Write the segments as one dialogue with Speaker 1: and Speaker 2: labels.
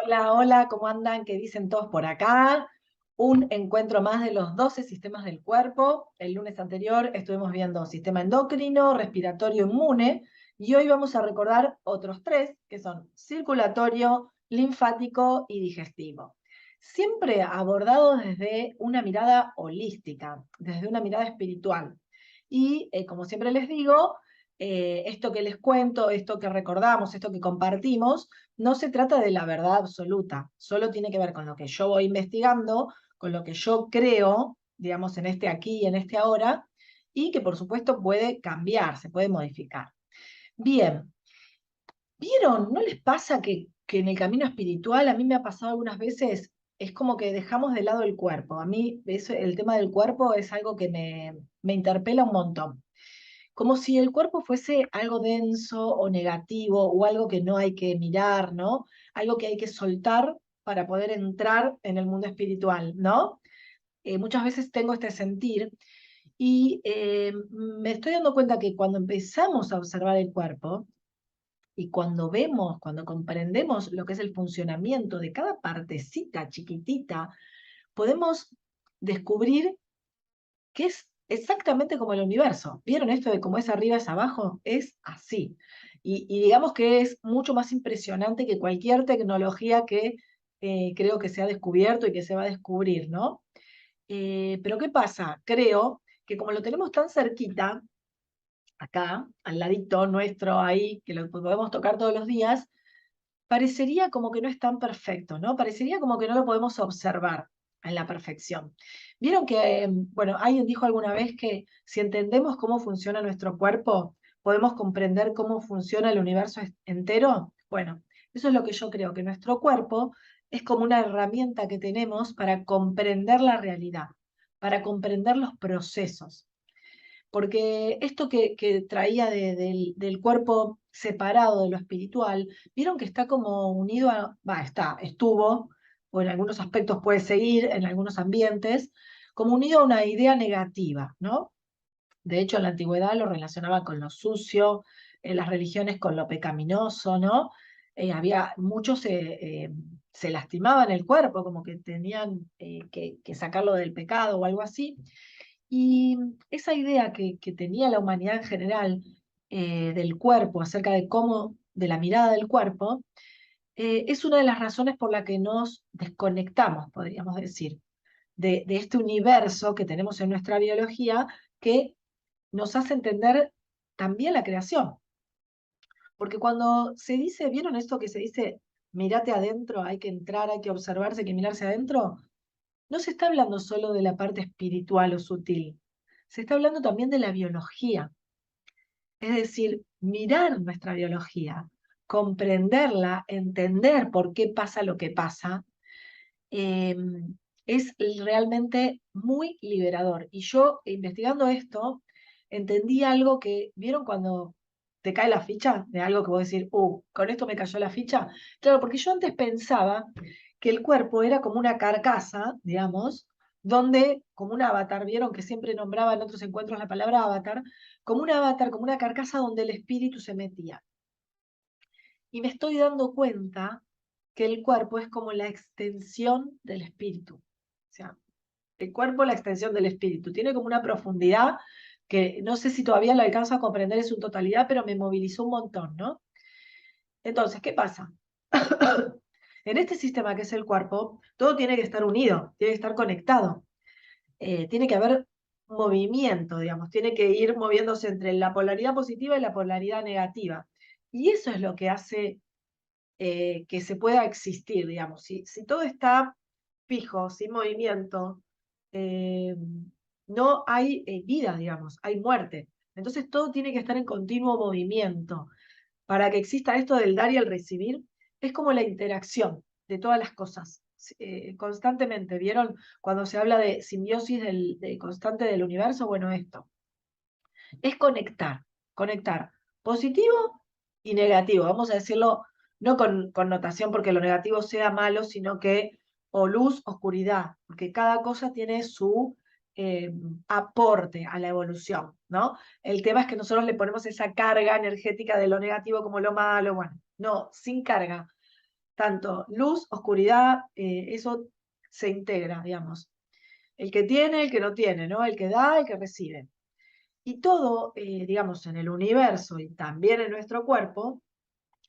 Speaker 1: Hola, hola, ¿cómo andan? ¿Qué dicen todos por acá? Un encuentro más de los 12 sistemas del cuerpo. El lunes anterior estuvimos viendo sistema endocrino, respiratorio, inmune, y hoy vamos a recordar otros tres, que son circulatorio, linfático y digestivo. Siempre abordados desde una mirada holística, desde una mirada espiritual. Y como siempre les digo, esto que les cuento, esto que recordamos, esto que compartimos, no se trata de la verdad absoluta, solo tiene que ver con lo que yo voy investigando, con lo que yo creo, digamos, en este aquí y en este ahora, y que por supuesto puede cambiar, se puede modificar. Bien, ¿vieron? ¿No les pasa que en el camino espiritual, a mí me ha pasado algunas veces, es como que dejamos de lado el cuerpo? A mí el tema del cuerpo es algo que me interpela un montón, como si el cuerpo fuese algo denso o negativo o algo que no hay que mirar, ¿no? Algo que hay que soltar para poder entrar en el mundo espiritual, ¿no? Muchas veces tengo este sentir y me estoy dando cuenta que cuando empezamos a observar el cuerpo y cuando vemos, cuando comprendemos lo que es el funcionamiento de cada partecita chiquitita, podemos descubrir que es exactamente como el universo. ¿Vieron esto de cómo es arriba es abajo? Es así. Y digamos que es mucho más impresionante que cualquier tecnología que creo que se ha descubierto y que se va a descubrir, ¿no? Pero ¿qué pasa? Creo que como lo tenemos tan cerquita, acá, al ladito nuestro, ahí, que lo podemos tocar todos los días, parecería como que no es tan perfecto, ¿no? Parecería como que no lo podemos observar en la perfección. Vieron que, bueno, alguien dijo alguna vez que si entendemos cómo funciona nuestro cuerpo, podemos comprender cómo funciona el universo entero. Bueno, eso es lo que yo creo, que nuestro cuerpo es como una herramienta que tenemos para comprender la realidad, para comprender los procesos. Porque esto que traía del cuerpo separado de lo espiritual, vieron que está como unido estuvo, o en algunos aspectos puede seguir, en algunos ambientes, como unido a una idea negativa, ¿no? De hecho, en la antigüedad lo relacionaban con lo sucio, en las religiones con lo pecaminoso, ¿no? Muchos se lastimaban el cuerpo, como que tenían que sacarlo del pecado o algo así. Y esa idea que tenía la humanidad en general del cuerpo, acerca de cómo, de la mirada del cuerpo, es una de las razones por la que nos desconectamos, podríamos decir, de este universo que tenemos en nuestra biología que nos hace entender también la creación. Porque cuando se dice, ¿vieron esto que se dice, mírate adentro, hay que entrar, hay que observarse, hay que mirarse adentro? No se está hablando solo de la parte espiritual o sutil, se está hablando también de la biología. Es decir, mirar nuestra biología, comprenderla, entender por qué pasa lo que pasa, eh, es realmente muy liberador. Y yo, investigando esto, entendí algo que, ¿vieron cuando te cae la ficha de algo que vos decís, con esto me cayó la ficha? Claro, porque yo antes pensaba que el cuerpo era como una carcasa, digamos, donde, como un avatar, vieron que siempre nombraba en otros encuentros la palabra avatar, como una carcasa donde el espíritu se metía. Y me estoy dando cuenta que el cuerpo es como la extensión del espíritu. O sea, el cuerpo es la extensión del espíritu. Tiene como una profundidad que no sé si todavía lo alcanzo a comprender en su totalidad, pero me movilizó un montón, ¿no? Entonces, ¿qué pasa? En este sistema que es el cuerpo, todo tiene que estar unido, tiene que estar conectado. Tiene que haber movimiento, digamos, tiene que ir moviéndose entre la polaridad positiva y la polaridad negativa. Y eso es lo que hace que se pueda existir, digamos. Si todo está fijo, sin movimiento, eh, no hay vida, digamos, hay muerte. Entonces todo tiene que estar en continuo movimiento. Para que exista esto del dar y el recibir, es como la interacción de todas las cosas. Constantemente, ¿vieron? Cuando se habla de simbiosis constante del universo, bueno, esto es conectar positivo y negativo. Vamos a decirlo no con connotación porque lo negativo sea malo, sino que, o luz, oscuridad, porque cada cosa tiene su eh, aporte a la evolución, ¿no? El tema es que nosotros le ponemos esa carga energética de lo negativo como lo malo, bueno, no, sin carga. tanto luz, oscuridad, eso se integra, digamos. El que tiene, el que no tiene, ¿no? El que da, el que recibe. Y todo, digamos, en el universo y también en nuestro cuerpo,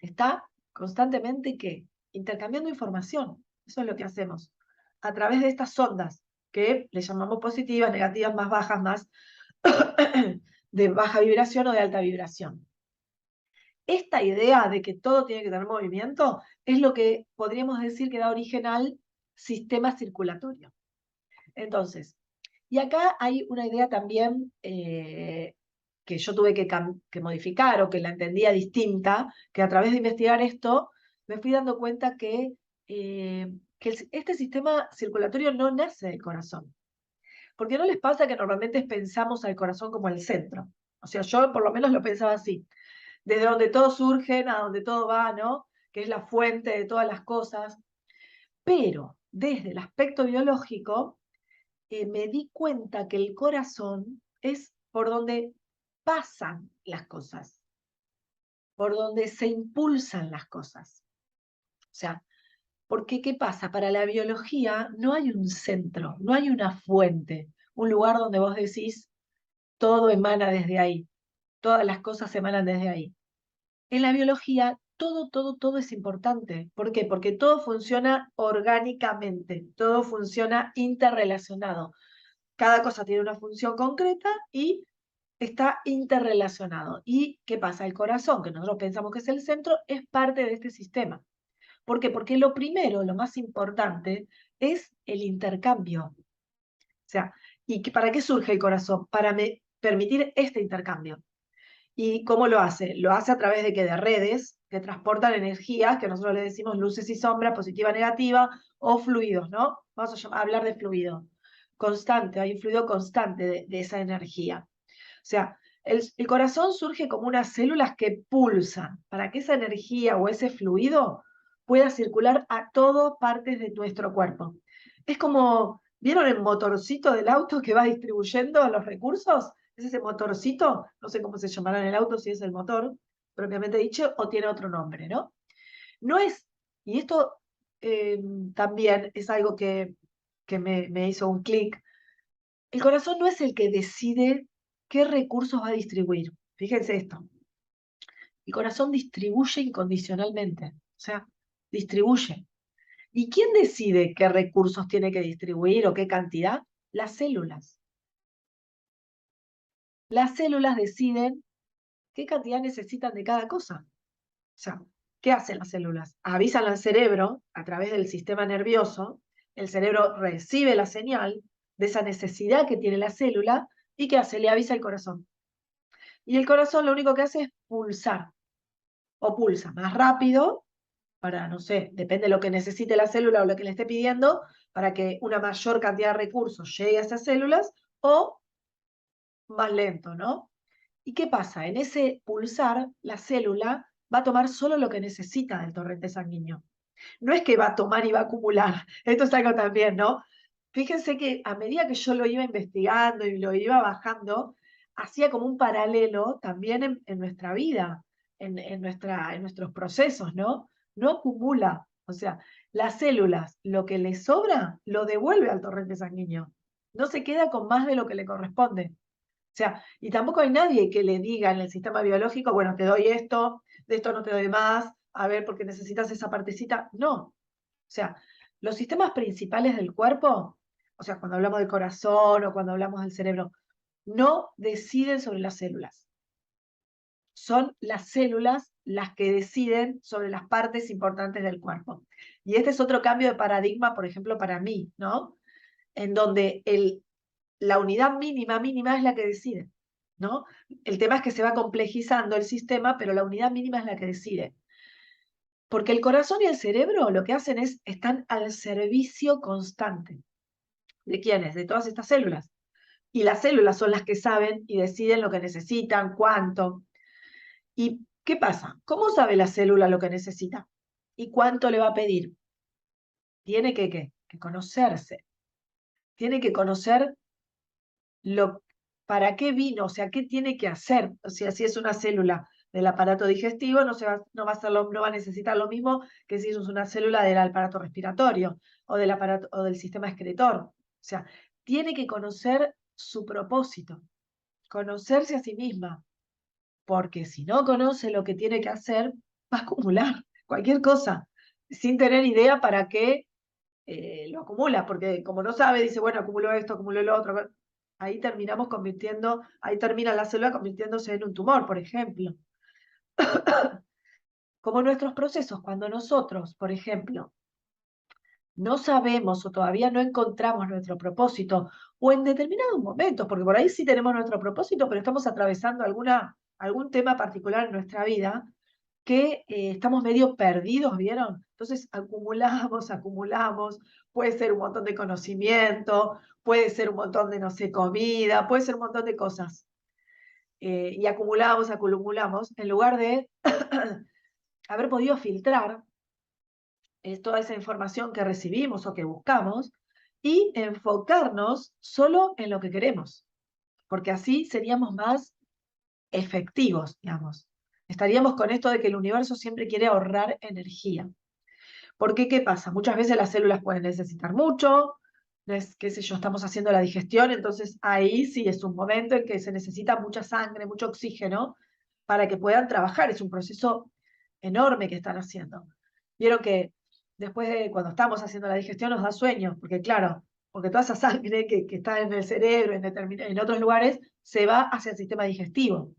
Speaker 1: está constantemente, ¿qué? Intercambiando información. Eso es lo que hacemos. A través de estas ondas, que le llamamos positivas, negativas, más bajas, más de baja vibración o de alta vibración. Esta idea de que todo tiene que tener movimiento es lo que podríamos decir que da origen al sistema circulatorio. Entonces, y acá hay una idea también que yo tuve que modificar o que la entendía distinta, que a través de investigar esto me fui dando cuenta que este sistema circulatorio no nace del corazón. Porque no les pasa que normalmente pensamos al corazón como el centro. O sea, yo por lo menos lo pensaba así. Desde donde todo surge, a donde todo va, ¿no? Que es la fuente de todas las cosas. Pero desde el aspecto biológico, me di cuenta que el corazón es por donde pasan las cosas, por donde se impulsan las cosas. O sea, porque ¿qué pasa? Para la biología no hay un centro, no hay una fuente, un lugar donde vos decís, todo emana desde ahí, todas las cosas emanan desde ahí. En la biología, todo es importante. ¿Por qué? Porque todo funciona orgánicamente, todo funciona interrelacionado. Cada cosa tiene una función concreta y está interrelacionado. ¿Y qué pasa? El corazón, que nosotros pensamos que es el centro, es parte de este sistema. ¿Por qué? Porque lo primero, lo más importante, es el intercambio. O sea, ¿para qué surge el corazón? Para permitir este intercambio. ¿Y cómo lo hace? Lo hace a través de de redes que transportan energías, que nosotros le decimos luces y sombras, positiva, negativa, o fluidos, ¿no? Vamos a hablar de fluido constante, hay un fluido constante de esa energía. O sea, el corazón surge como unas células que pulsan para que esa energía o ese fluido pueda circular a todas partes de nuestro cuerpo. Es como, ¿vieron el motorcito del auto que va distribuyendo los recursos? Es ese motorcito, no sé cómo se llamará en el auto, si es el motor propiamente dicho o tiene otro nombre, ¿no? No es, y esto también es algo que me hizo un clic. El corazón no es el que decide qué recursos va a distribuir. Fíjense esto. El corazón distribuye incondicionalmente. O sea, distribuye. ¿Y quién decide qué recursos tiene que distribuir o qué cantidad? Las células. Las células deciden qué cantidad necesitan de cada cosa. O sea, ¿qué hacen las células? Avisan al cerebro a través del sistema nervioso. El cerebro recibe la señal de esa necesidad que tiene la célula y ¿qué hace? Le avisa al corazón. Y el corazón lo único que hace es pulsar, o pulsa más rápido, para, no sé, depende de lo que necesite la célula o lo que le esté pidiendo, para que una mayor cantidad de recursos llegue a esas células, o más lento, ¿no? ¿Y qué pasa? En ese pulsar, la célula va a tomar solo lo que necesita del torrente sanguíneo. No es que va a tomar y va a acumular. Esto es algo también, ¿no? Fíjense que a medida que yo lo iba investigando y lo iba bajando, hacía como un paralelo también en nuestra vida, en nuestros procesos, ¿no? No acumula. O sea, las células, lo que le sobra, lo devuelve al torrente sanguíneo. No se queda con más de lo que le corresponde. O sea, y tampoco hay nadie que le diga en el sistema biológico, bueno, te doy esto, de esto no te doy más, a ver, porque necesitas esa partecita. No. O sea, los sistemas principales del cuerpo, o sea, cuando hablamos del corazón o cuando hablamos del cerebro, no deciden sobre las células. Son las células las que deciden sobre las partes importantes del cuerpo. Y este es otro cambio de paradigma, por ejemplo, para mí, ¿no? En donde la unidad mínima es la que decide, ¿no? El tema es que se va complejizando el sistema, pero la unidad mínima es la que decide. Porque el corazón y el cerebro lo que hacen es, están al servicio constante. ¿De quiénes? De todas estas células. Y las células son las que saben y deciden lo que necesitan, cuánto. ¿Y qué pasa? ¿Cómo sabe la célula lo que necesita? ¿Y cuánto le va a pedir? Tiene que conocerse. Tiene que conocer para qué vino, o sea, qué tiene que hacer, o sea, si es una célula del aparato digestivo, no va a no va a necesitar lo mismo que si es una célula del aparato respiratorio o del aparato o del sistema excretor. O sea, tiene que conocer su propósito, conocerse a sí misma, porque si no conoce lo que tiene que hacer, va a acumular cualquier cosa, sin tener idea para qué lo acumula, porque como no sabe, dice, bueno, acumuló esto, acumuló lo otro. Ahí ahí termina la célula convirtiéndose en un tumor, por ejemplo. Como nuestros procesos, cuando nosotros, por ejemplo, no sabemos o todavía no encontramos nuestro propósito, o en determinados momentos, porque por ahí sí tenemos nuestro propósito, pero estamos atravesando algún tema particular en nuestra vida, que estamos medio perdidos, ¿vieron? Entonces acumulamos, puede ser un montón de conocimiento, puede ser un montón de, no sé, comida, puede ser un montón de cosas. Y acumulamos, en lugar de haber podido filtrar toda esa información que recibimos o que buscamos y enfocarnos solo en lo que queremos, porque así seríamos más efectivos, digamos. Estaríamos con esto de que el universo siempre quiere ahorrar energía. Porque, ¿qué pasa? Muchas veces las células pueden necesitar mucho, qué sé yo, estamos haciendo la digestión, entonces ahí sí es un momento en que se necesita mucha sangre, mucho oxígeno para que puedan trabajar. Es un proceso enorme que están haciendo. Vieron que después de cuando estamos haciendo la digestión nos da sueño, porque claro, porque toda esa sangre que está en el cerebro, en otros lugares, se va hacia el sistema digestivo.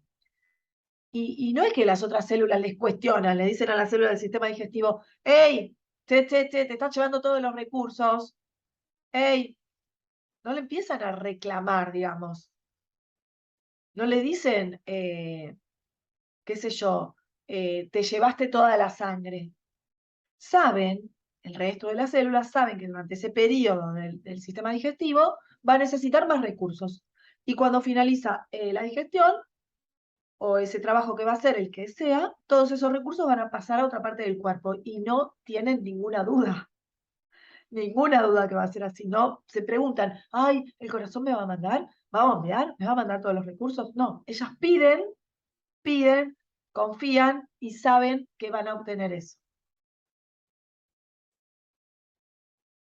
Speaker 1: Y no es que las otras células les cuestionan, le dicen a las células del sistema digestivo, hey, te estás llevando todos los recursos, hey, no le empiezan a reclamar, digamos. No le dicen, qué sé yo, te llevaste toda la sangre. Saben, el resto de las células saben que durante ese periodo del sistema digestivo va a necesitar más recursos. Y cuando finaliza la digestión, o ese trabajo que va a hacer el que sea, todos esos recursos van a pasar a otra parte del cuerpo y no tienen ninguna duda que va a ser así. No se preguntan, ay, ¿el corazón me va a mandar? ¿Va a bombear? ¿Me va a mandar todos los recursos? No, ellas piden, confían y saben que van a obtener eso.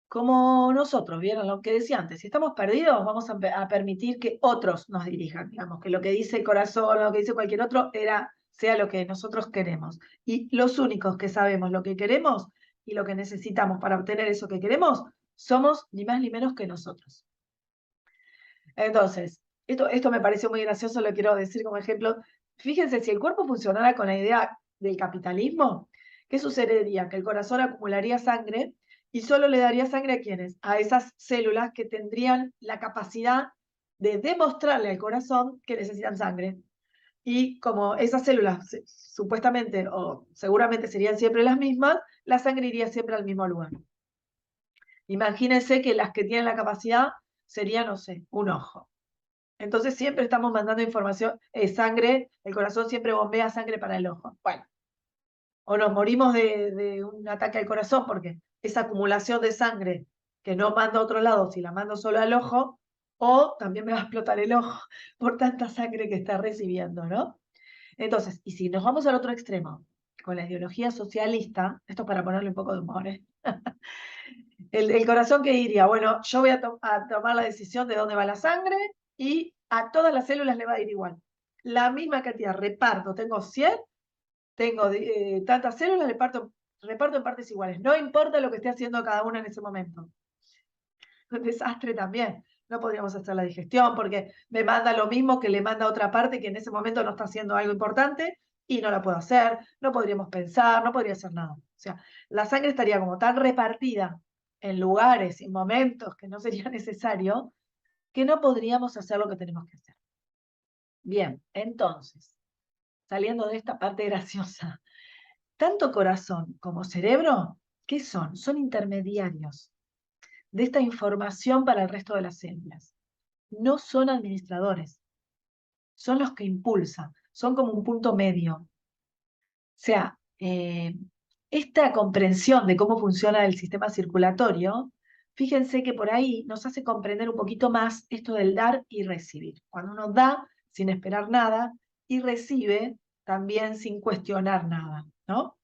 Speaker 1: Como nosotros, ¿vieron lo que decía antes? Si estamos perdidos, vamos a permitir que otros nos dirijan, digamos, que lo que dice el corazón, lo que dice cualquier otro, sea lo que nosotros queremos. Y los únicos que sabemos lo que queremos y lo que necesitamos para obtener eso que queremos, somos ni más ni menos que nosotros. Entonces, esto me pareció muy gracioso, lo quiero decir como ejemplo. Fíjense, si el cuerpo funcionara con la idea del capitalismo, ¿qué sucedería? Que el corazón acumularía sangre y solo le daría sangre a quienes, a esas células que tendrían la capacidad de demostrarle al corazón que necesitan sangre. Y como esas células supuestamente o seguramente serían siempre las mismas, la sangre iría siempre al mismo lugar. Imagínense que las que tienen la capacidad serían, no sé, un ojo. Entonces siempre estamos mandando información, sangre, el corazón siempre bombea sangre para el ojo. Bueno, o nos morimos de un ataque al corazón porque esa acumulación de sangre que no mando a otro lado, si la mando solo al ojo, o también me va a explotar el ojo por tanta sangre que está recibiendo, ¿no? Entonces, y si nos vamos al otro extremo, con la ideología socialista, esto es para ponerle un poco de humor, ¿eh? El corazón que diría, bueno, yo voy a tomar la decisión de dónde va la sangre y a todas las células le va a ir igual. La misma cantidad, reparto, tengo 100, tengo tantas células, reparto en partes iguales. No importa lo que esté haciendo cada una en ese momento. Un desastre también. No podríamos hacer la digestión porque me manda lo mismo que le manda a otra parte que en ese momento no está haciendo algo importante y no la puedo hacer, no podríamos pensar, no podría hacer nada. O sea, la sangre estaría como tan repartida en lugares y momentos que no sería necesario que no podríamos hacer lo que tenemos que hacer. Bien, entonces, saliendo de esta parte graciosa, tanto corazón como cerebro, ¿qué son? Son intermediarios de esta información para el resto de las células. No son administradores, son los que impulsan, son como un punto medio. O sea, esta comprensión de cómo funciona el sistema circulatorio, fíjense que por ahí nos hace comprender un poquito más esto del dar y recibir. Cuando uno da sin esperar nada y recibe también sin cuestionar nada, ¿no?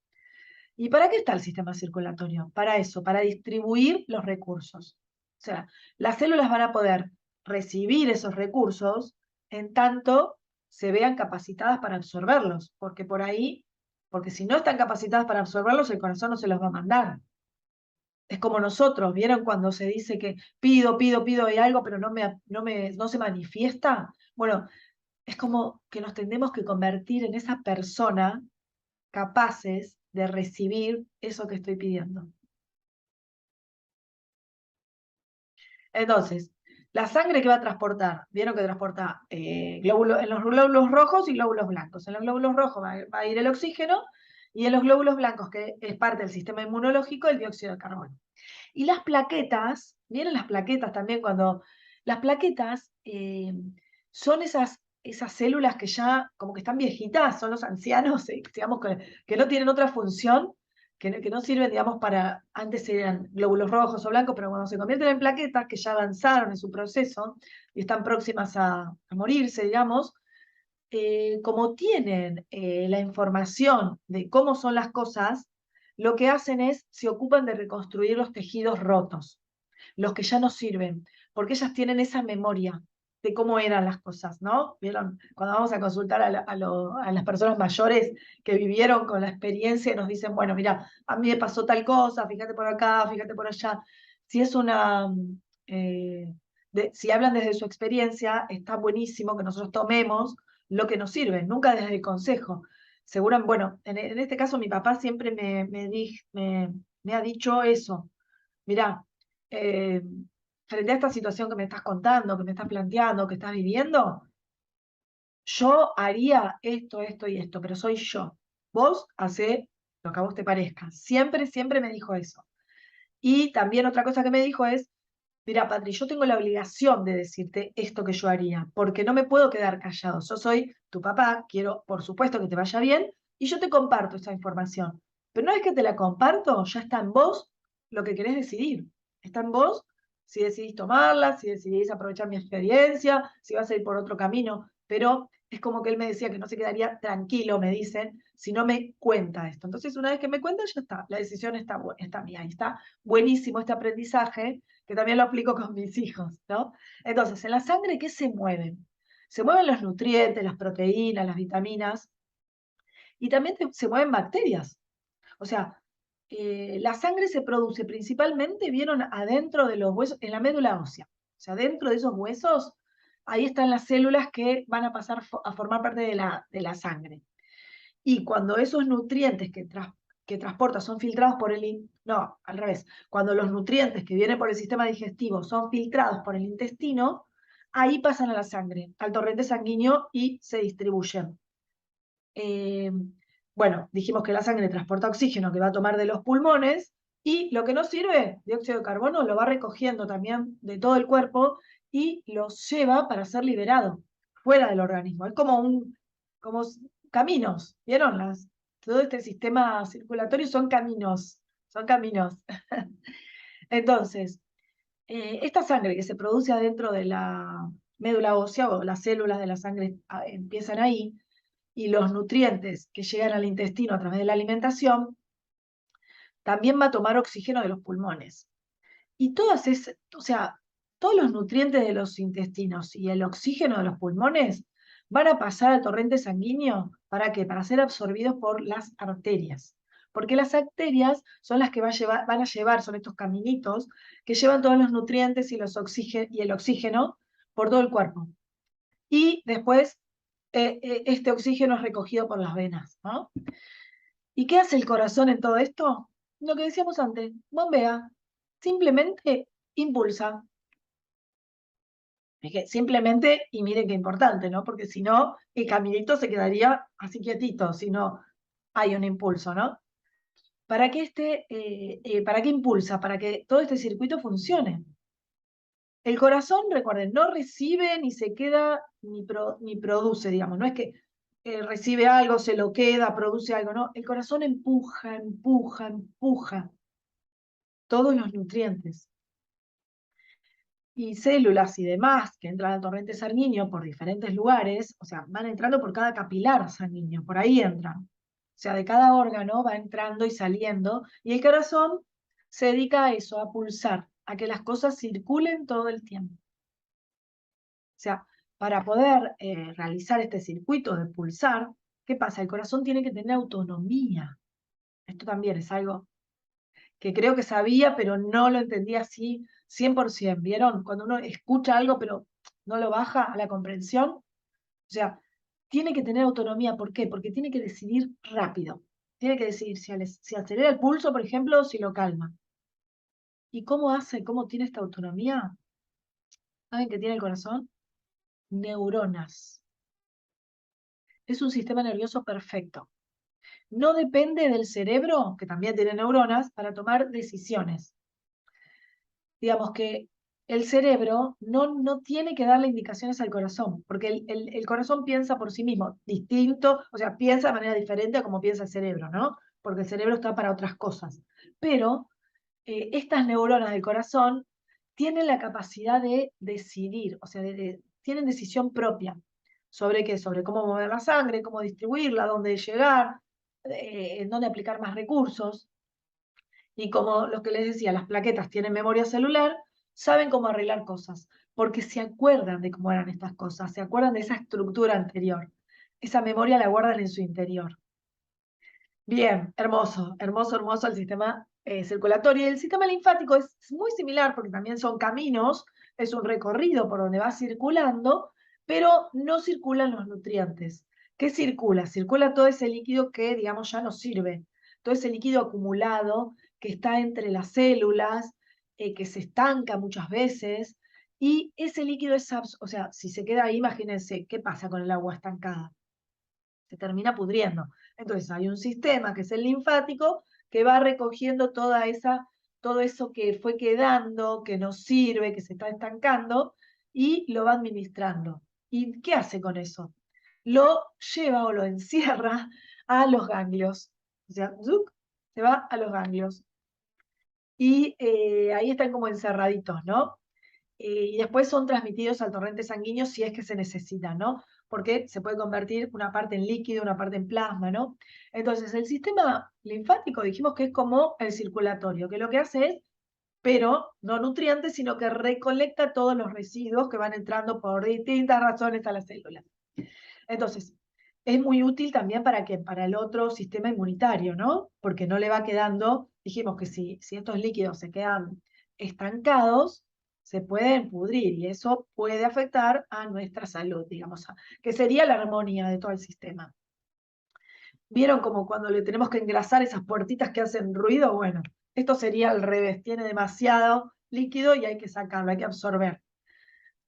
Speaker 1: ¿Y para qué está el sistema circulatorio? Para eso, para distribuir los recursos. O sea, las células van a poder recibir esos recursos en tanto se vean capacitadas para absorberlos, porque si no están capacitadas para absorberlos, el corazón no se los va a mandar. Es como nosotros, ¿vieron cuando se dice que pido, pido, pido y algo, pero no se manifiesta? Bueno, es como que nos tenemos que convertir en esa persona capaces de recibir eso que estoy pidiendo. Entonces, la sangre que va a transportar, vieron que transporta en los glóbulos rojos y glóbulos blancos. En los glóbulos rojos va a ir el oxígeno y en los glóbulos blancos, que es parte del sistema inmunológico, el dióxido de carbono. Y las plaquetas, vieron las plaquetas también cuando... Las plaquetas son esas células que ya como que están viejitas, son los ancianos, digamos, que no tienen otra función, que no sirven, digamos, para, antes eran glóbulos rojos o blancos, pero cuando se convierten en plaquetas, que ya avanzaron en su proceso y están próximas a morirse, digamos, como tienen la información de cómo son las cosas, lo que hacen es, se ocupan de reconstruir los tejidos rotos, los que ya no sirven, porque ellas tienen esa memoria de cómo eran las cosas, ¿no? ¿Vieron? Cuando vamos a consultar a las personas mayores que vivieron con la experiencia y nos dicen, bueno, mira, a mí me pasó tal cosa, fíjate por acá, fíjate por allá. Si es eh, si hablan desde su experiencia, está buenísimo que nosotros tomemos lo que nos sirve, nunca desde el consejo. Seguro, bueno, en este caso mi papá siempre me ha dicho eso. Mirá, eh, frente a esta situación que me estás contando, que me estás planteando, que estás viviendo, yo haría esto, esto y esto, pero soy yo. Vos hacé lo que a vos te parezca. Siempre, siempre me dijo eso. Y también otra cosa que me dijo es, mira, Patri, yo tengo la obligación de decirte esto que yo haría, porque no me puedo quedar callado. Yo soy tu papá, quiero, por supuesto, que te vaya bien, y yo te comparto esa información. Pero una vez que te la comparto, ya está en vos lo que querés decidir. Está en vos si decidís tomarla, si decidís aprovechar mi experiencia, si vas a ir por otro camino. Pero es como que él me decía que no se quedaría tranquilo, me dicen, si no me cuenta esto. Entonces, una vez que me cuenta, ya está, la decisión está mía. Y está buenísimo este aprendizaje que también lo aplico con mis hijos, ¿no? Entonces, en la sangre, ¿qué se mueven? Se mueven los nutrientes, las proteínas, las vitaminas, y también se mueven bacterias. O sea, la sangre se produce principalmente, vieron, adentro de los huesos, en la médula ósea. O sea, dentro de esos huesos, ahí están las células que van a pasar a formar parte de la sangre. Y cuando esos nutrientes que transporta son filtrados por no, al revés, cuando los nutrientes que vienen por el sistema digestivo son filtrados por el intestino, ahí pasan a la sangre, al torrente sanguíneo y se distribuyen. Eh, bueno, dijimos que la sangre transporta oxígeno que va a tomar de los pulmones y lo que no sirve, dióxido de carbono, lo va recogiendo también de todo el cuerpo y lo lleva para ser liberado fuera del organismo. Es como caminos, ¿vieron? Todo este sistema circulatorio son caminos, son caminos. Entonces, esta sangre que se produce adentro de la médula ósea o las células de la sangre empiezan ahí, y los nutrientes que llegan al intestino a través de la alimentación, también va a tomar oxígeno de los pulmones. Y o sea, todos los nutrientes de los intestinos y el oxígeno de los pulmones van a pasar al torrente sanguíneo. ¿Para qué? Para ser absorbidos por las arterias. Porque las arterias son las que van a llevar, son estos caminitos que llevan todos los nutrientes y el oxígeno por todo el cuerpo. Y después este oxígeno es recogido por las venas, ¿no? ¿Y qué hace el corazón en todo esto? Lo que decíamos antes, bombea, simplemente impulsa. Es que simplemente, y miren qué importante, ¿no? Porque si no, el caminito se quedaría así quietito, si no hay un impulso, ¿no? ¿Para qué impulsa? Para que todo este circuito funcione. El corazón, recuerden, no recibe ni se queda ni produce, digamos. No es que recibe algo, se lo queda, produce algo, no. El corazón empuja, empuja, empuja todos los nutrientes. y células y demás que entran al torrente sanguíneo por diferentes lugares, o sea, van entrando por cada capilar sanguíneo, por ahí entran. O sea, de cada órgano va entrando y saliendo, y el corazón se dedica a eso, a pulsar, a que las cosas circulen todo el tiempo. O sea, para poder realizar este circuito de pulsar, ¿qué pasa? El corazón tiene que tener autonomía. Esto también es algo que creo que sabía, pero no lo entendía así 100%. ¿Vieron? Cuando uno escucha algo, pero no lo baja a la comprensión. O sea, tiene que tener autonomía. ¿Por qué? Porque tiene que decidir rápido. Tiene que decidir si acelera el pulso, por ejemplo, o si lo calma. ¿Y cómo hace? ¿Cómo tiene esta autonomía? ¿Saben qué tiene el corazón? Neuronas. Es un sistema nervioso perfecto. No depende del cerebro, que también tiene neuronas, para tomar decisiones. Digamos que el cerebro no tiene que darle indicaciones al corazón, porque el corazón piensa por sí mismo, distinto, o sea, piensa de manera diferente a como piensa el cerebro, ¿no? Porque el cerebro está para otras cosas. Pero estas neuronas del corazón tienen la capacidad de decidir, o sea, tienen decisión propia. ¿Sobre qué? Sobre cómo mover la sangre, cómo distribuirla, dónde llegar, en dónde aplicar más recursos. Y como lo que les decía, las plaquetas tienen memoria celular, saben cómo arreglar cosas, porque se acuerdan de cómo eran estas cosas, se acuerdan de esa estructura anterior. Esa memoria la guardan en su interior. Bien, hermoso, hermoso, hermoso el sistema circulatorio. Y el sistema linfático es muy similar porque también son caminos, es un recorrido por donde va circulando, pero no circulan los nutrientes. ¿Qué circula? Circula todo ese líquido que, digamos, ya no sirve. Todo ese líquido acumulado que está entre las células, que se estanca muchas veces. Y ese líquido es, o sea, si se queda ahí, imagínense, ¿qué pasa con el agua estancada? Se termina pudriendo. Entonces hay un sistema que es el linfático que va recogiendo todo eso que fue quedando, que no sirve, que se está estancando y lo va administrando. ¿Y qué hace con eso? Lo lleva o lo encierra a los ganglios. O sea, ¡zuc! Se va a los ganglios. Y ahí están como encerraditos, ¿no? Y después son transmitidos al torrente sanguíneo si es que se necesita, ¿no? Porque se puede convertir una parte en líquido, una parte en plasma, ¿no? Entonces, el sistema linfático dijimos que es como el circulatorio, que lo que hace es, pero no nutrientes, sino que recolecta todos los residuos que van entrando por distintas razones a las células. Entonces, es muy útil también para el otro sistema inmunitario, ¿no? Porque no le va quedando, dijimos que si estos líquidos se quedan estancados, se pueden pudrir y eso puede afectar a nuestra salud, digamos, que sería la armonía de todo el sistema. ¿Vieron como cuando le tenemos que engrasar esas puertitas que hacen ruido? Bueno, esto sería al revés, tiene demasiado líquido y hay que sacarlo, hay que absorber.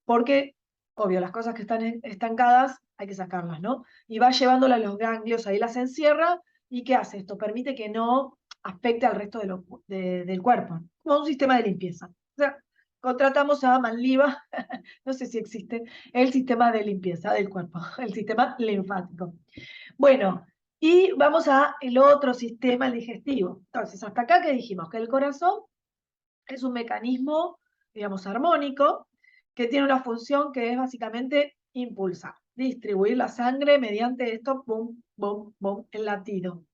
Speaker 1: Porque, obvio, las cosas que están estancadas hay que sacarlas, ¿no? Y va llevándolas a los ganglios, ahí las encierra, ¿y qué hace esto? Permite que no afecte al resto del cuerpo, como un sistema de limpieza. O sea, contratamos a Manliva, no sé si existe, el sistema de limpieza del cuerpo, el sistema linfático. Bueno, y vamos a el otro sistema, el digestivo. Entonces, hasta acá que dijimos que el corazón es un mecanismo, digamos, armónico, que tiene una función que es básicamente impulsar, distribuir la sangre mediante esto, boom, boom, boom, el latido.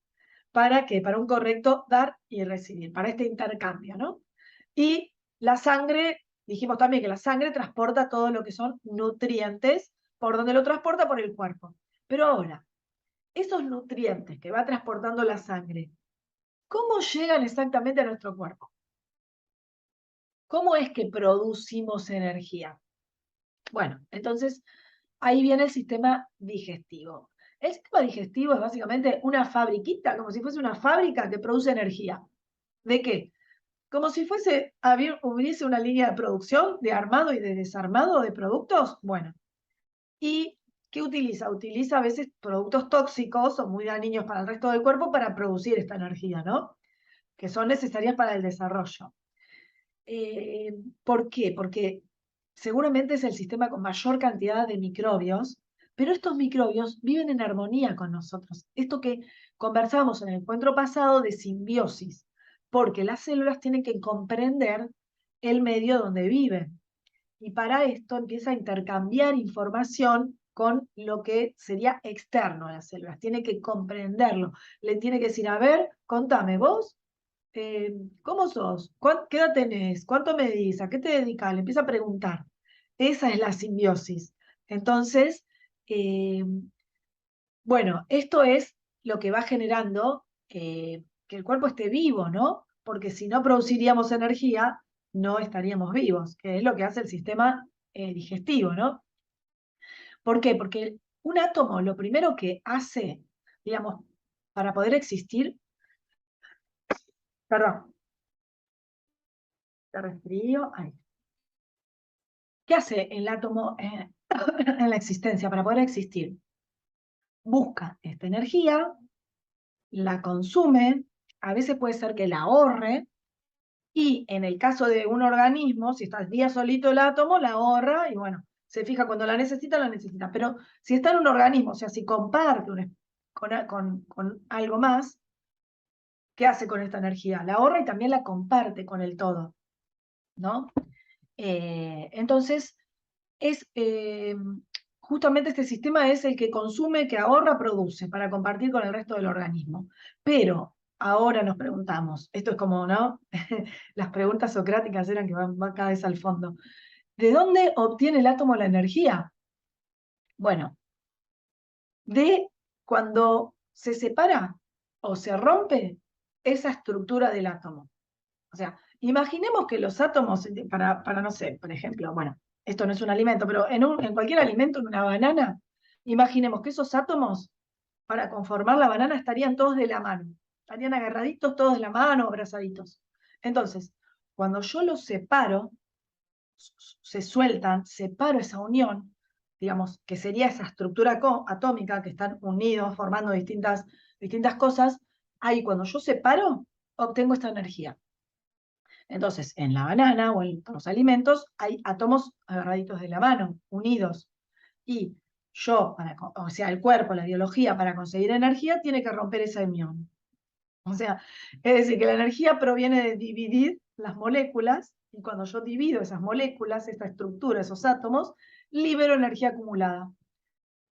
Speaker 1: ¿Para qué? Para un correcto dar y recibir, para este intercambio, ¿no? Y la sangre, dijimos también que la sangre transporta todo lo que son nutrientes, ¿por dónde lo transporta? Por el cuerpo. Pero ahora, esos nutrientes que va transportando la sangre, ¿cómo llegan exactamente a nuestro cuerpo? ¿Cómo es que producimos energía? Bueno, entonces ahí viene el sistema digestivo. El sistema digestivo es básicamente una fabriquita, como si fuese una fábrica que produce energía. ¿De qué? Como si hubiese una línea de producción de armado y de desarmado de productos. Bueno, ¿y qué utiliza? Utiliza a veces productos tóxicos o muy dañinos para el resto del cuerpo para producir esta energía, ¿no? Que son necesarias para el desarrollo. ¿Por qué? Porque seguramente es el sistema con mayor cantidad de microbios, pero estos microbios viven en armonía con nosotros. Esto que conversamos en el encuentro pasado de simbiosis, porque las células tienen que comprender el medio donde viven. Y para esto empieza a intercambiar información con lo que sería externo a las células. Tiene que comprenderlo. Le tiene que decir, a ver, contame vos, ¿cómo sos? ¿Qué edad tenés? ¿Cuánto medís? ¿A qué te dedicas? Le empieza a preguntar. Esa es la simbiosis. Entonces, eh, bueno, esto es lo que va generando que el cuerpo esté vivo, ¿no? Porque si no produciríamos energía, no estaríamos vivos, que es lo que hace el sistema digestivo, ¿no? ¿Por qué? Porque un átomo lo primero que hace, digamos, para poder existir, perdón, te resfrío, ay. ¿Qué hace el átomo en la existencia para poder existir? Busca esta energía, la consume, a veces puede ser que la ahorre, y en el caso de un organismo, si está día solito el átomo, la ahorra y bueno, se fija cuando la necesita. Pero si está en un organismo, o sea, si comparte con algo más, ¿qué hace con esta energía? La ahorra y también la comparte con el todo, ¿no? Entonces, es justamente este sistema es el que consume, que ahorra, produce para compartir con el resto del organismo. Pero ahora nos preguntamos, esto es como, ¿no? Las preguntas socráticas eran que van cada vez al fondo. ¿De dónde obtiene el átomo la energía? Bueno, de cuando se separa o se rompe esa estructura del átomo. O sea, imaginemos que los átomos, para no sé, por ejemplo, bueno, esto no es un alimento, pero en cualquier alimento, en una banana, imaginemos que esos átomos, para conformar la banana, estarían todos de la mano, estarían agarraditos todos de la mano, abrazaditos. Entonces, cuando yo los separo, se sueltan, separo esa unión, digamos, que sería esa estructura atómica que están unidos, formando distintas cosas, ahí cuando yo separo, obtengo esta energía. Entonces, en la banana o en los alimentos hay átomos agarraditos de la mano, unidos. Y yo, o sea, el cuerpo, la biología, para conseguir energía, tiene que romper esa unión. O sea, es decir, que la energía proviene de dividir las moléculas, y cuando yo divido esas moléculas, esta estructura, esos átomos, libero energía acumulada.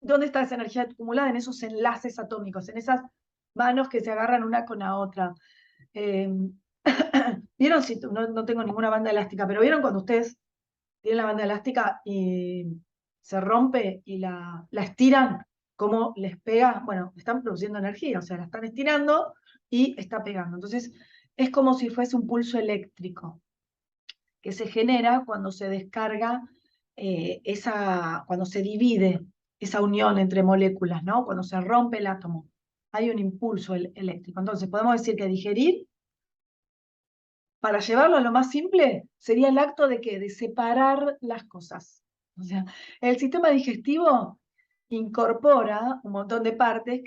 Speaker 1: ¿Dónde está esa energía acumulada? En esos enlaces atómicos, en esas manos que se agarran una con la otra. Eh, ¿Vieron? Si no tengo ninguna banda elástica, pero ¿vieron cuando ustedes tienen la banda elástica y se rompe y la estiran? ¿Cómo les pega? Bueno, están produciendo energía, o sea, la están estirando y está pegando. Entonces, es como si fuese un pulso eléctrico que se genera cuando se descarga cuando se divide esa unión entre moléculas, ¿no? Cuando se rompe el átomo. Hay un impulso eléctrico. Entonces, podemos decir que digerir, para llevarlo a lo más simple, sería el acto de ¿qué? De separar las cosas. O sea, el sistema digestivo incorpora un montón de partes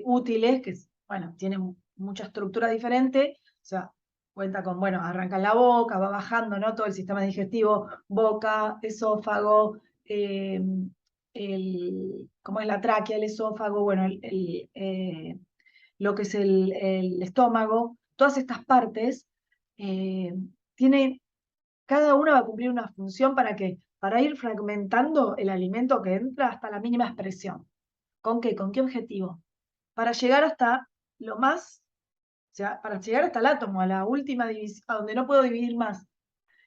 Speaker 1: útiles, que bueno, tienen mucha estructura diferente, o sea, cuenta con, bueno, arranca en la boca, va bajando, ¿no? Todo el sistema digestivo, boca, esófago, ¿cómo es la tráquea, el esófago? Bueno, lo que es el estómago, todas estas partes, eh, tiene, cada una va a cumplir una función para ir fragmentando el alimento que entra hasta la mínima expresión. ¿Con qué? ¿Con qué objetivo? Para llegar hasta lo más, o sea, para llegar hasta el átomo, a la última división, a donde no puedo dividir más.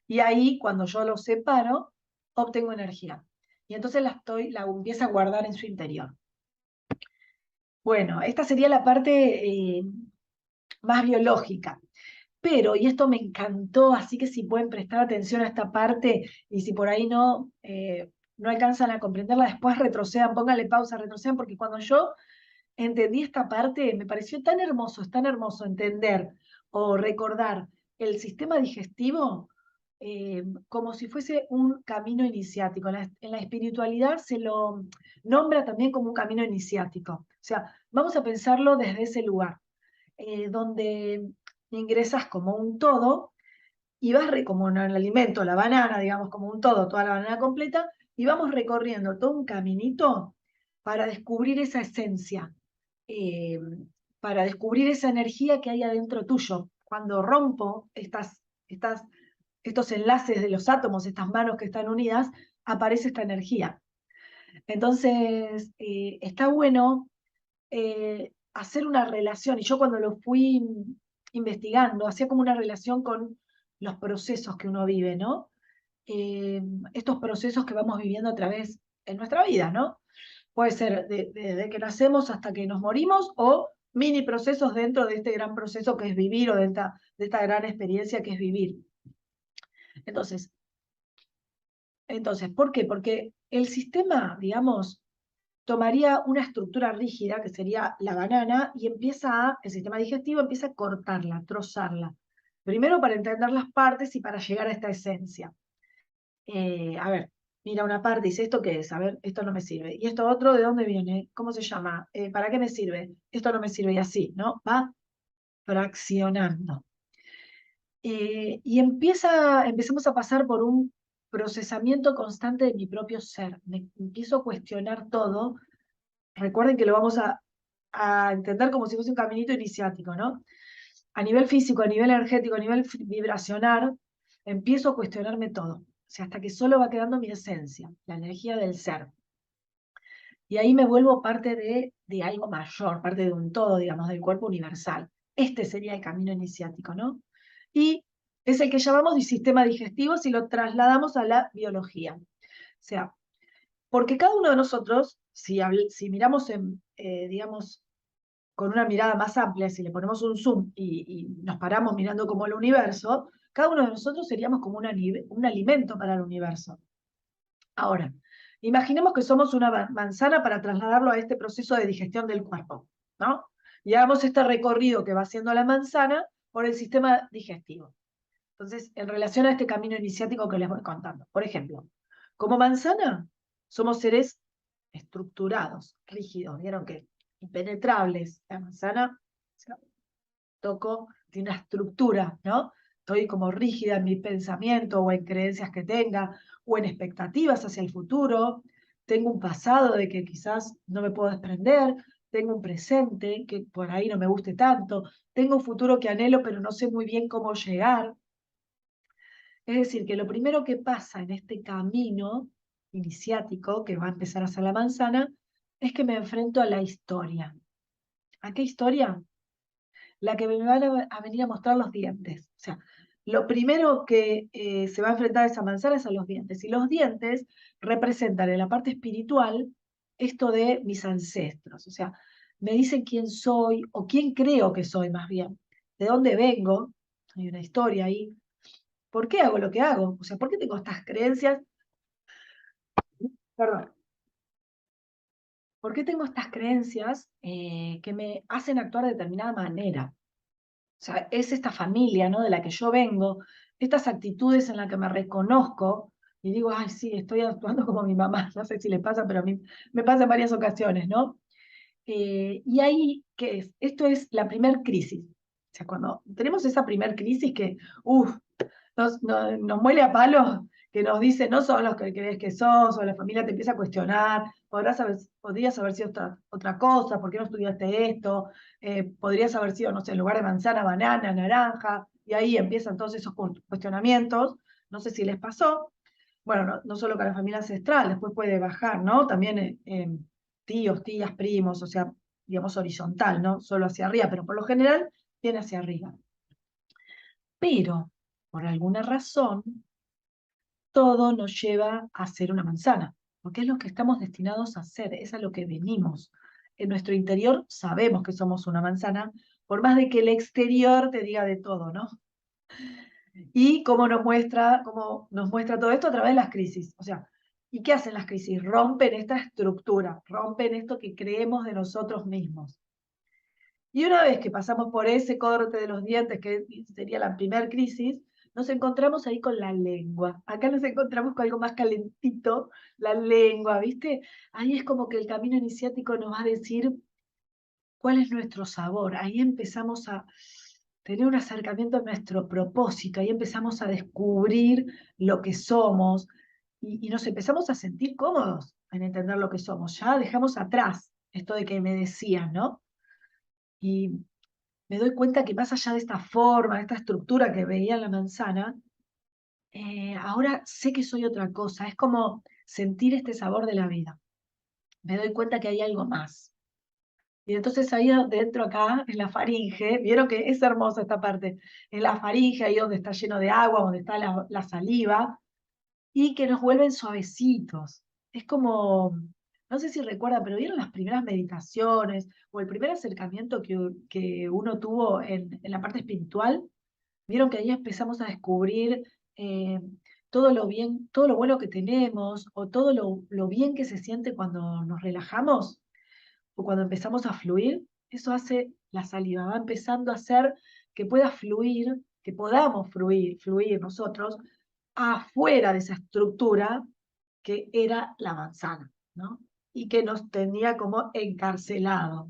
Speaker 1: Y ahí, cuando yo lo separo, obtengo energía. Y entonces la empiezo a guardar en su interior. Bueno, esta sería la parte más biológica. Pero, y esto me encantó, así que si pueden prestar atención a esta parte y si por ahí no alcanzan a comprenderla, después retrocedan, pónganle pausa, retrocedan, porque cuando yo entendí esta parte, me pareció tan hermoso, es tan hermoso entender o recordar el sistema digestivo como si fuese un camino iniciático. En la espiritualidad se lo nombra también como un camino iniciático. O sea, vamos a pensarlo desde ese lugar donde ingresas como un todo y como en el alimento, la banana, digamos, como un todo, toda la banana completa, y vamos recorriendo todo un caminito para descubrir esa esencia, eh, para descubrir esa energía que hay adentro tuyo. Cuando rompo estas estos enlaces de los átomos, estas manos que están unidas, aparece esta energía. Entonces, está bueno hacer una relación, y yo cuando lo fui investigando, hacía como una relación con los procesos que uno vive, ¿no? Eh, Estos procesos que vamos viviendo a través en nuestra vida, ¿no? Puede ser desde que nacemos hasta que nos morimos o mini procesos dentro de este gran proceso que es vivir o de esta gran experiencia que es vivir. Entonces, ¿por qué? Porque el sistema, digamos, tomaría una estructura rígida, que sería la banana, y el sistema digestivo empieza a cortarla, a trozarla. Primero para entender las partes y para llegar a esta esencia. A ver, mira una parte y dice, ¿esto qué es? A ver, esto no me sirve. ¿Y esto otro de dónde viene? ¿Cómo se llama? ¿Para qué me sirve? Esto no me sirve y así, ¿no? Va fraccionando. Y empezamos a pasar por un procesamiento constante de mi propio ser. Me empiezo a cuestionar todo. Recuerden que lo vamos a entender como si fuese un caminito iniciático, ¿no? A nivel físico, a nivel energético, a nivel vibracional, empiezo a cuestionarme todo. O sea, hasta que solo va quedando mi esencia, la energía del ser. Y ahí me vuelvo parte de algo mayor, parte de un todo, digamos, del cuerpo universal. Este sería el camino iniciático, ¿no? Y es el que llamamos de sistema digestivo si lo trasladamos a la biología. O sea, porque cada uno de nosotros, si miramos digamos, con una mirada más amplia, si le ponemos un zoom y nos paramos mirando como el universo, cada uno de nosotros seríamos como un alimento para el universo. Ahora, imaginemos que somos una manzana para trasladarlo a este proceso de digestión del cuerpo, ¿no? Y hagamos este recorrido que va haciendo la manzana por el sistema digestivo. Entonces, en relación a este camino iniciático que les voy contando. Por ejemplo, como manzana, somos seres estructurados, rígidos, vieron que impenetrables. La manzana, o sea, toco, tiene una estructura, ¿no? Estoy como rígida en mi pensamiento o en creencias que tenga o en expectativas hacia el futuro. Tengo un pasado de que quizás no me puedo desprender. Tengo un presente que por ahí no me guste tanto. Tengo un futuro que anhelo, pero no sé muy bien cómo llegar. Es decir, que lo primero que pasa en este camino iniciático, que va a empezar a ser la manzana, es que me enfrento a la historia. ¿A qué historia? La que me van a venir a mostrar los dientes. O sea, lo primero que se va a enfrentar a esa manzana es a los dientes. Y los dientes representan en la parte espiritual esto de mis ancestros. O sea, me dicen quién soy o quién creo que soy más bien. ¿De dónde vengo? Hay una historia ahí. ¿Por qué hago lo que hago? O sea, ¿por qué tengo estas creencias? Perdón. ¿Por qué tengo estas creencias que me hacen actuar de determinada manera? O sea, es esta familia, ¿no? De la que yo vengo, estas actitudes en las que me reconozco y digo, ay, sí, estoy actuando como mi mamá. No sé si le pasa, pero a mí me pasa en varias ocasiones, ¿no? Y ahí, ¿qué es? Esto es la primer crisis. O sea, cuando tenemos esa primer crisis que, uff, nos muele a palos, que nos dice, no sos los que crees que sos, o la familia te empieza a cuestionar, podrías haber sido otra cosa, ¿por qué no estudiaste esto? Podrías haber sido, no sé, en lugar de manzana, banana, naranja, y ahí empiezan todos esos cuestionamientos, no sé si les pasó, bueno, no solo con la familia ancestral, después puede bajar, ¿no? También tíos, tías, primos, o sea, digamos horizontal, ¿no? Solo hacia arriba, pero por lo general viene hacia arriba. Pero, por alguna razón, todo nos lleva a ser una manzana, porque es lo que estamos destinados a ser, es a lo que venimos. En nuestro interior sabemos que somos una manzana, por más de que el exterior te diga de todo, ¿no? Y cómo nos muestra todo esto a través de las crisis. O sea, ¿y qué hacen las crisis? Rompen esta estructura, rompen esto que creemos de nosotros mismos. Y una vez que pasamos por ese corte de los dientes, que sería la primera crisis, nos encontramos ahí con la lengua. Acá nos encontramos con algo más calentito, la lengua, ¿viste? Ahí es como que el camino iniciático nos va a decir cuál es nuestro sabor. Ahí empezamos a tener un acercamiento a nuestro propósito, ahí empezamos a descubrir lo que somos y nos empezamos a sentir cómodos en entender lo que somos. Ya dejamos atrás esto de que me decían, ¿no? Y me doy cuenta que más allá de esta forma, de esta estructura que veía en la manzana, ahora sé que soy otra cosa. Es como sentir este sabor de la vida. Me doy cuenta que hay algo más. Y entonces ahí dentro acá, en la faringe, vieron que es hermosa esta parte, en la faringe, ahí donde está lleno de agua, donde está la saliva, y que nos vuelven suavecitos. Es como, no sé si recuerdan, pero vieron las primeras meditaciones o el primer acercamiento que uno tuvo en la parte espiritual. Vieron que ahí empezamos a descubrir eh, todo lo bien, todo lo bueno que tenemos o todo lo bien que se siente cuando nos relajamos o cuando empezamos a fluir. Eso hace la saliva, va empezando a hacer que pueda fluir, que podamos fluir nosotros afuera de esa estructura que era la manzana, ¿no? Y que nos tenía como encarceladas.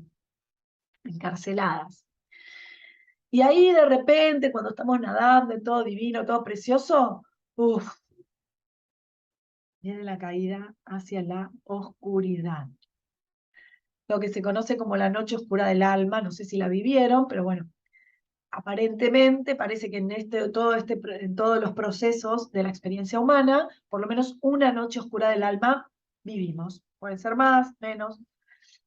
Speaker 1: Y ahí de repente, cuando estamos nadando, todo divino, todo precioso, uf, viene la caída hacia la oscuridad. Lo que se conoce como la noche oscura del alma, no sé si la vivieron, pero bueno, aparentemente parece que en todos los procesos de la experiencia humana, por lo menos una noche oscura del alma vivimos. Pueden ser más, menos,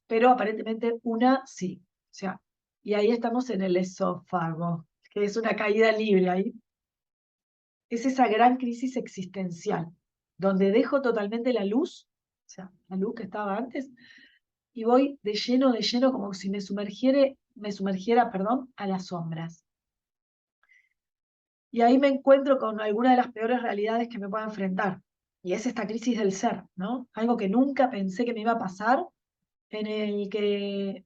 Speaker 1: pero aparentemente una sí. O sea, y ahí estamos en el esófago, que es una caída libre ahí. Es esa gran crisis existencial, donde dejo totalmente la luz, o sea, la luz que estaba antes, y voy de lleno, como si me sumergiera, perdón, a las sombras. Y ahí me encuentro con alguna de las peores realidades que me pueda enfrentar. Y es esta crisis del ser, ¿no? Algo que nunca pensé que me iba a pasar, en el que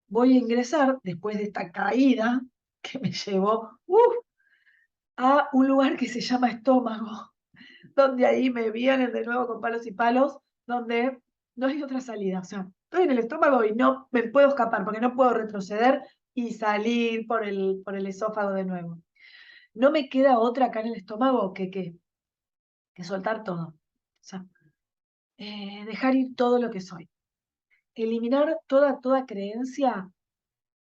Speaker 1: voy a ingresar después de esta caída que me llevó a un lugar que se llama estómago, donde ahí me vienen de nuevo con palos y palos, donde no hay otra salida. O sea, estoy en el estómago y no me puedo escapar porque no puedo retroceder y salir por el esófago de nuevo. No me queda otra acá en el estómago que soltar todo. O sea, dejar ir todo lo que soy. Eliminar toda creencia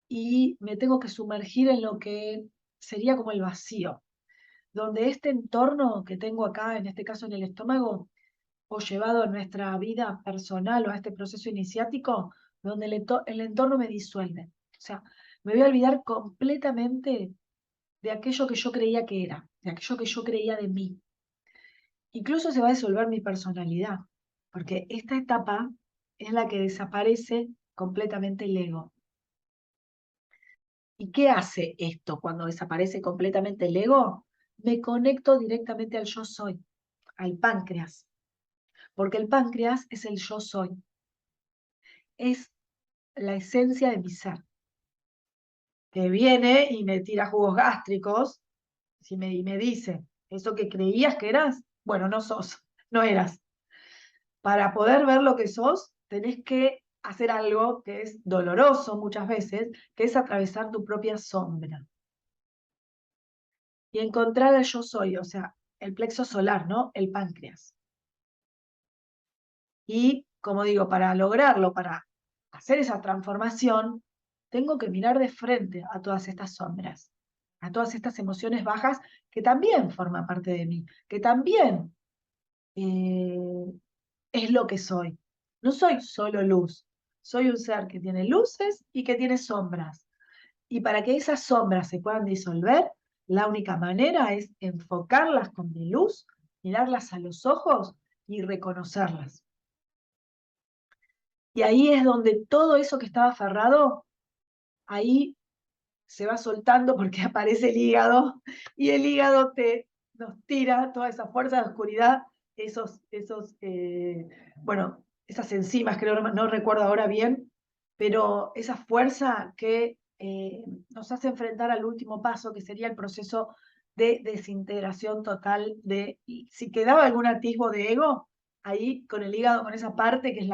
Speaker 1: y me tengo que sumergir en lo que sería como el vacío, donde este entorno que tengo acá, en este caso en el estómago, o llevado a nuestra vida personal o a este proceso iniciático, donde el entorno me disuelve. O sea, me voy a olvidar completamente de aquello que yo creía que era, de aquello que yo creía de mí. Incluso se va a disolver mi personalidad, porque esta etapa es la que desaparece completamente el ego. ¿Y qué hace esto cuando desaparece completamente el ego? Me conecto directamente al yo soy, al páncreas, porque el páncreas es el yo soy, es la esencia de mi ser, que viene y me tira jugos gástricos y me dice, eso que creías que eras, bueno, no sos, no eras. Para poder ver lo que sos, tenés que hacer algo que es doloroso muchas veces, que es atravesar tu propia sombra y encontrar el yo soy, o sea, el plexo solar, ¿no? El páncreas. Y, como digo, para lograrlo, para hacer esa transformación, tengo que mirar de frente a todas estas sombras, a todas estas emociones bajas que también forman parte de mí, que también eh, es lo que soy. No soy solo luz, soy un ser que tiene luces y que tiene sombras. Y para que esas sombras se puedan disolver, la única manera es enfocarlas con mi luz, mirarlas a los ojos y reconocerlas. Y ahí es donde todo eso que estaba aferrado, ahí se va soltando porque aparece el hígado y el hígado nos tira toda esa fuerza de oscuridad, bueno, esas enzimas, creo, no recuerdo ahora bien, pero esa fuerza que nos hace enfrentar al último paso, que sería el proceso de desintegración total y si quedaba algún atisbo de ego, ahí con el hígado, con esa parte que es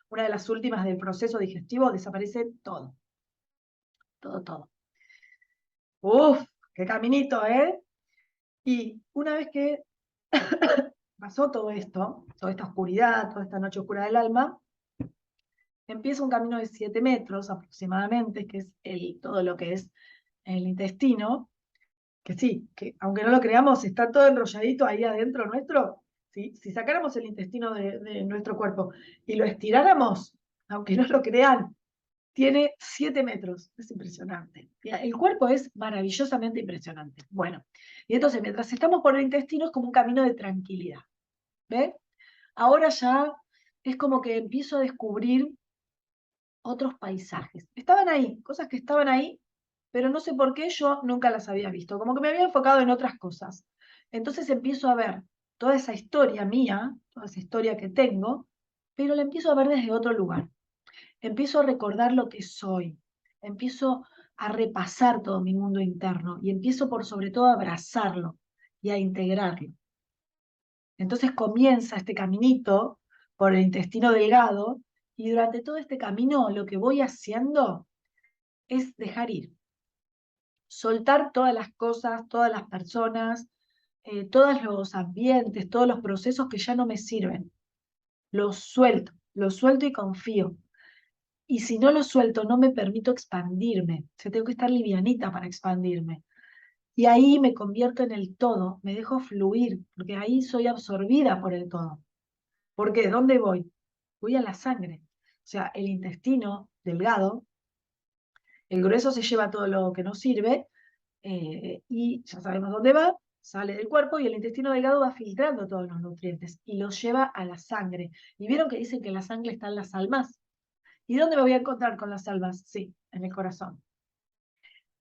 Speaker 1: una de las últimas del proceso digestivo, desaparece todo, todo, todo. Uf, qué caminito, ¿eh? Y una vez que pasó todo esto, toda esta oscuridad, toda esta noche oscura del alma, empieza un camino de 7 metros aproximadamente, que es todo lo que es el intestino, que sí, que aunque no lo creamos, está todo enrolladito ahí adentro nuestro. ¿Sí? Si sacáramos el intestino de nuestro cuerpo y lo estiráramos, aunque no lo crean, tiene 7 metros. Es impresionante. El cuerpo es maravillosamente impresionante. Bueno, y entonces mientras estamos por el intestino es como un camino de tranquilidad. ¿Ves? Ahora ya es como que empiezo a descubrir otros paisajes. Estaban ahí, cosas que estaban ahí, pero no sé por qué yo nunca las había visto, como que me había enfocado en otras cosas. Entonces empiezo a ver toda esa historia mía, toda esa historia que tengo, pero la empiezo a ver desde otro lugar. Empiezo a recordar lo que soy, empiezo a repasar todo mi mundo interno y empiezo por sobre todo a abrazarlo y a integrarlo. Entonces comienza este caminito por el intestino delgado y durante todo este camino lo que voy haciendo es dejar ir, soltar todas las cosas, todas las personas, todos los ambientes, todos los procesos que ya no me sirven. Los suelto y confío. Y si no los suelto, no me permito expandirme. O sea, tengo que estar livianita para expandirme. Y ahí me convierto en el todo, me dejo fluir, porque ahí soy absorbida por el todo. ¿Por qué? ¿Dónde voy? Voy a la sangre. O sea, el intestino delgado, el grueso se lleva todo lo que no sirve, y ya sabemos dónde va, sale del cuerpo y el intestino delgado va filtrando todos los nutrientes y los lleva a la sangre. ¿Y vieron que dicen que en la sangre están las almas? ¿Y dónde me voy a encontrar con las almas? Sí, en el corazón.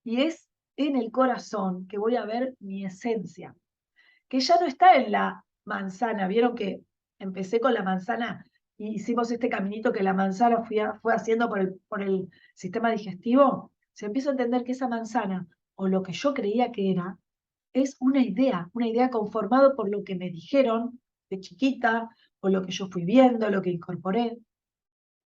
Speaker 1: Y es en el corazón que voy a ver mi esencia, que ya no está en la manzana. ¿Vieron que empecé con la manzana y hicimos este caminito que la manzana fue haciendo por el sistema digestivo? Se empieza a entender que esa manzana, o lo que yo creía que era, es una idea conformada por lo que me dijeron de chiquita, o lo que yo fui viendo, lo que incorporé.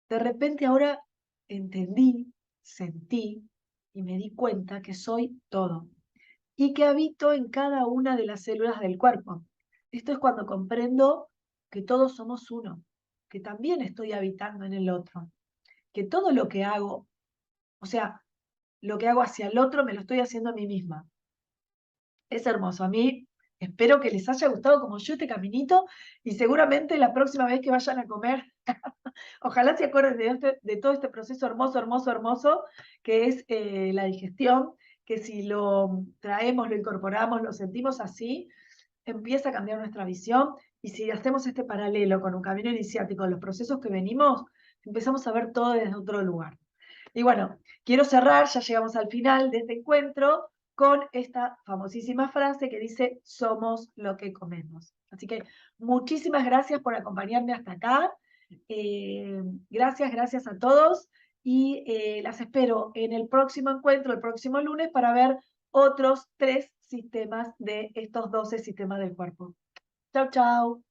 Speaker 1: De repente ahora entendí, sentí y me di cuenta que soy todo y que habito en cada una de las células del cuerpo. Esto es cuando comprendo que todos somos uno, que también estoy habitando en el otro, que todo lo que hago, o sea, lo que hago hacia el otro me lo estoy haciendo a mí misma. Es hermoso. A mí espero que les haya gustado como yo este caminito y seguramente la próxima vez que vayan a comer, ojalá se acuerden de todo este proceso hermoso, hermoso, hermoso, que es la digestión, que si lo traemos, lo incorporamos, lo sentimos así, empieza a cambiar nuestra visión y si hacemos este paralelo con un camino iniciático, los procesos que venimos, empezamos a ver todo desde otro lugar. Y bueno, quiero cerrar, ya llegamos al final de este encuentro, con esta famosísima frase que dice, somos lo que comemos. Así que muchísimas gracias por acompañarme hasta acá. Gracias, gracias a todos y las espero en el próximo encuentro, el próximo lunes, para ver otros 3 sistemas de estos 12 sistemas del cuerpo. Chau, chau.